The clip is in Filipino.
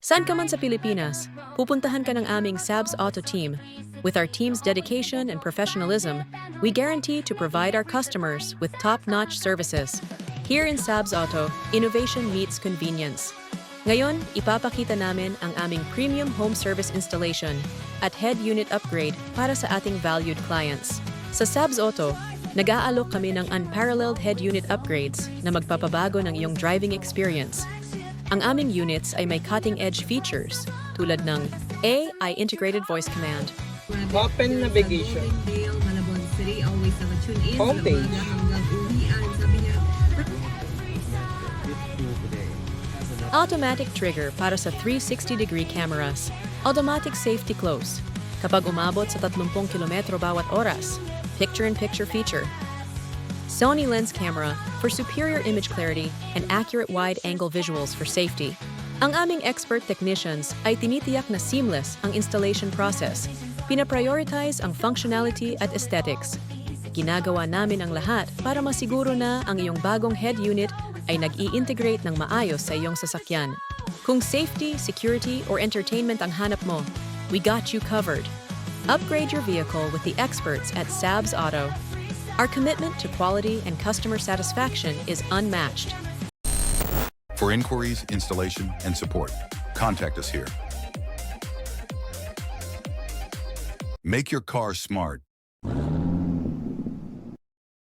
Saan ka man sa Pilipinas, pupuntahan ka ng aming Sabz Auto team. With our team's dedication and professionalism, we guarantee to provide our customers with top-notch services. Here in Sabz Auto, innovation meets convenience. Ngayon, ipapakita namin ang aming premium home service installation at head unit upgrade para sa ating valued clients. Sa Sabz Auto, nag-aalok kami ng unparalleled head unit upgrades na magpapabago ng iyong driving experience. Ang aming units ay may cutting-edge features tulad ng AI integrated voice command, Open navigation. Homepage. automatic trigger para sa 360-degree cameras, automatic safety close kapag umabot sa 30 kilometro bawat oras, picture-in-picture feature, SONY lens camera for superior image clarity and accurate wide-angle visuals for safety. Ang aming expert technicians ay tinitiyak na seamless ang installation process. Pinaprioritize ang functionality at aesthetics. Ginagawa namin ang lahat para masiguro na ang iyong bagong head unit ay nag-i-integrate ng maayos sa iyong sasakyan. Kung safety, security, or entertainment ang hanap mo, we got you covered. Upgrade your vehicle with the experts at Sabz Auto. Our commitment to quality and customer satisfaction is unmatched. For inquiries, installation, and support, contact us here. Make your car smart.